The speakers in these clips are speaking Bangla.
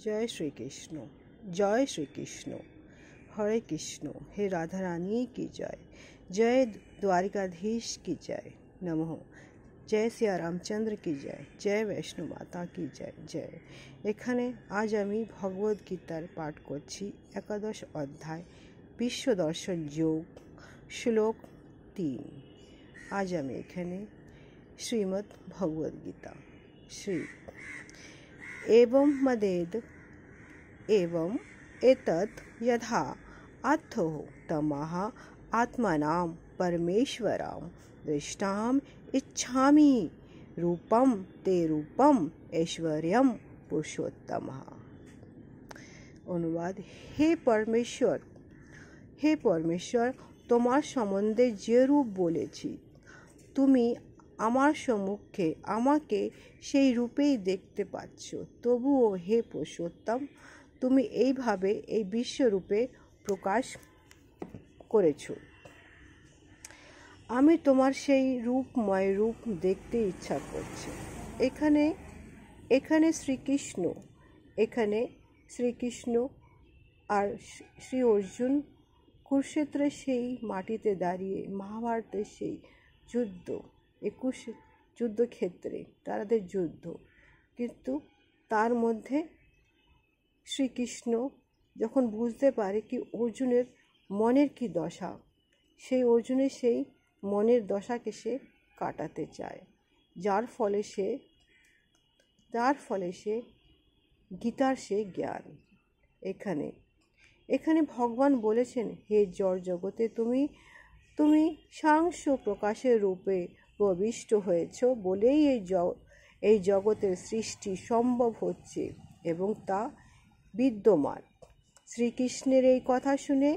जय श्री कृष्ण। जय श्री कृष्ण। हरे कृष्ण। हे राधा रानी की जय। जय द्वारिकाधीश की जय। नमः। जय सिया रामचंद्र की जय। जय वैष्णो माता की जय। जय। एखाने आज आमी भगवद गीतार पाठ करছি एकादश अध्याय विश्व दर्शन योग श्लोक 3। आज आमी एखाने श्रीमद् भगवद गीता श्री एवं मदेद एवं एतत् यथा अथो तमः आत्मनां परमेश्वरां दृष्टाम् इच्छामि रूपं ते रूपम ऐश्वर्यम पुरुषोत्तमः। अनुवाद। हे परमेश्वर তোমার সম্বন্ধে যে রূপ বলেছি তুমি আমার সম্মুখে আমাকে সেই রূপেই দেখতে পাচ্ছ, তবুও হে পুরুষোত্তম তুমি এইভাবে এই বিশ্বরূপে প্রকাশ করেছ। আমি তোমার সেই রূপময় রূপ দেখতে ইচ্ছা করছি। এখানে শ্রীকৃষ্ণ আর শ্রী অর্জুন কুরুক্ষেত্রের সেই মাটিতে দাঁড়িয়ে মহাভারতের সেই যুদ্ধক্ষেত্রে তাদের যুদ্ধ, কিন্তু তার মধ্যে শ্রীকৃষ্ণ যখন বুঝতে পারে কি অর্জুনের মনের কি দশা, সেই অর্জুনের সেই মনের দশাকে সে কাটাতে চায়, যার ফলে সে গীতার সে জ্ঞান। এখানে ভগবান বলেছেন, হে জড় জগতে তুমি সাংস্য প্রকাশের রূপে প্রবিষ্ট হয়েছ বলেই এই জগতের সৃষ্টি সম্ভব হচ্ছে এবং তা বিদ্যমান। শ্রীকৃষ্ণের এই কথা শুনে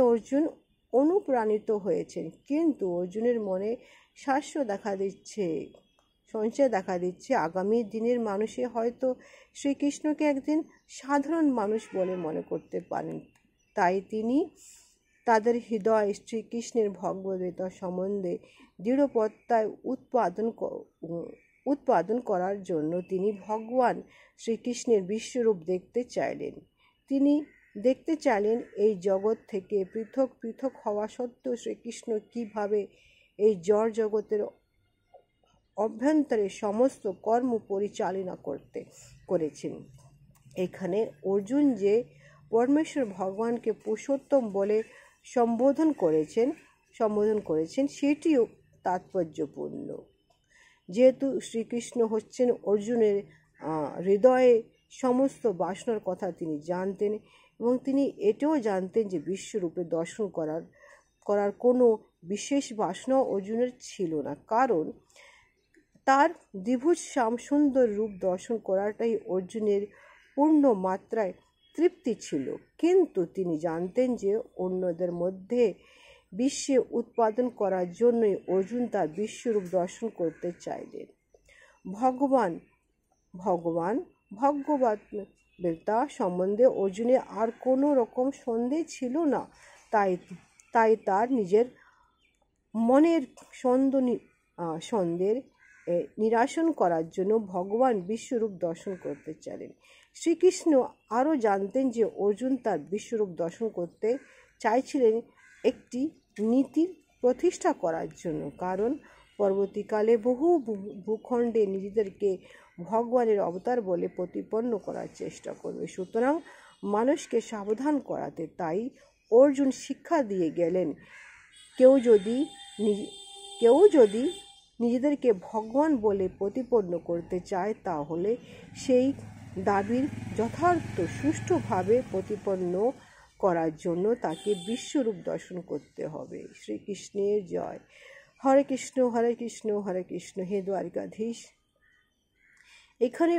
অর্জুন অনুপ্রাণিত হয়েছেন, কিন্তু অর্জুনের মনে সংশয় দেখা দিচ্ছে। আগামী দিনের মানুষে হয়তো শ্রীকৃষ্ণকে একদিন সাধারণ মানুষ বলে মনে করতে পারেন, তাই তিনি তাদের হৃদয়ে শ্রীকৃষ্ণের ভগবদ্গীতা সম্বন্ধে দৃঢ় প্রত্যয় উৎপাদন করার জন্য তিনি ভগবান শ্রীকৃষ্ণের বিশ্বরূপ দেখতে চাইলেন। তিনি দেখতে চাইলেন এই জগৎ থেকে পৃথক হওয়া সত্ত্বেও শ্রীকৃষ্ণ কিভাবে এই জড় জগতের অভ্যন্তরে সমস্ত কর্ম পরিচালনা করেছেন। এখানে অর্জুন যে পরমেশ্বর ভগবানকে পুরুষোত্তম বলে সম্বোধন করেছেন সেটিও তাৎপর্যপূর্ণ। যেহেতু শ্রীকৃষ্ণ হচ্ছেন অর্জুনের হৃদয়ে সমস্ত বাসনার কথা তিনি জানতেন এবং তিনি এটাও জানতেন যে বিশ্বরূপে দর্শন করার কোনো বিশেষ বাসনা অর্জুনের ছিল না, কারণ তার দ্বিভুজ শ্যাম সুন্দর রূপ দর্শন করাটাই অর্জুনের পূর্ণ মাত্রায় তৃপ্তি ছিল। কিন্তু তিনি জানতেন যে অন্যদের মধ্যে বিশ্বে উৎপাদন করার জন্যই অর্জুন তার বিশ্বরূপ দর্শন করতে চাইলেন। ভগবদ্গীতা সম্বন্ধে অর্জুনের আর কোনো রকম সন্দেহ ছিল না, তাই তার নিজের মনের সন্দেহ নিরসন করার জন্য ভগবান বিশ্বরূপ দর্শন করতে চাইলেন। শ্রীকৃষ্ণ আরও জানতেন যে অর্জুন তার বিশ্বরূপ দর্শন করতে চাইছিলেন একটি নীতির প্রতিষ্ঠা করার জন্য, কারণ পরবর্তীকালে বহু ভূখণ্ডে নিজেদেরকে ভগবানের অবতার বলে প্রতিপন্ন করার চেষ্টা করবে। সুতরাং মানুষকে সাবধান করাতে তাই অর্জুন শিক্ষা দিয়ে গেলেন, কেউ যদি নিজেদেরকে ভগবান বলে প্রতিপন্ন করতে চায় তাহলে সেই দাবির যথার্থ সুষ্ঠুভাবে প্রতিপন্ন করার জন্য তাকে বিশ্বরূপ দর্শন করতে হবে। শ্রীকৃষ্ণের জয়। হরে কৃষ্ণ হরে কৃষ্ণ হরে কৃষ্ণ। হে দ্বারিকাধীশ। এখানে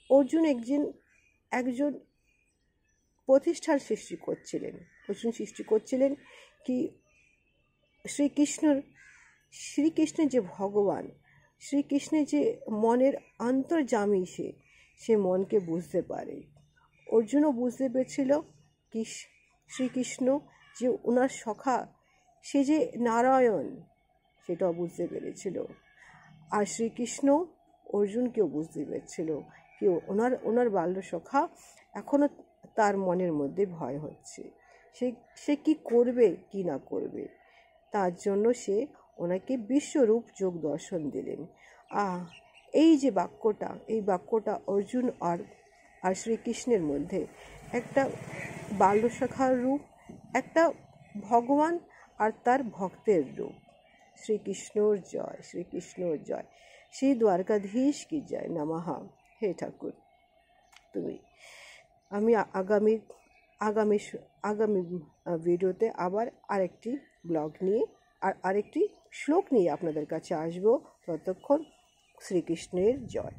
অর্জুন একজন প্রতিষ্ঠার সৃষ্টি করছিলেন কি শ্রীকৃষ্ণের যে ভগবান, শ্রীকৃষ্ণের যে মনের অন্তর্যামী সে মনকে বুঝতে পারে। অর্জুনও বুঝতে পেরেছিল কি শ্রীকৃষ্ণ যে ওনার সখা, সে যে নারায়ণ, সেটাও বুঝতে পেরেছিল। আর শ্রীকৃষ্ণ অর্জুনকেও বুঝতে পেরেছিল কি ওনার বাল্য সখা এখনও তার মনের মধ্যে ভয় হচ্ছে, সে কি করবে কি না করবে। তার জন্য সে ওনাকে বিশ্বরূপ যোগ দর্শন দিলেন। এই যে বাক্যটা অর্জুন আর শ্রীকৃষ্ণের মধ্যে একটা বাল্যসখার রূপ, একটা ভগবান আর তার ভক্তের রূপ। শ্রীকৃষ্ণর জয়, শ্রীকৃষ্ণর জয়, শ্রী দ্বারকাধীশ কি জয় নমঃ। হে ঠাকুর, তুমি আমি আগামী ভিডিওতে আবার আরেকটি ব্লগ নিয়ে আরেকটি শ্লোক নিয়ে আপনাদের কাছে আসবো। ততক্ষণ শ্রীকৃষ্ণের জয়।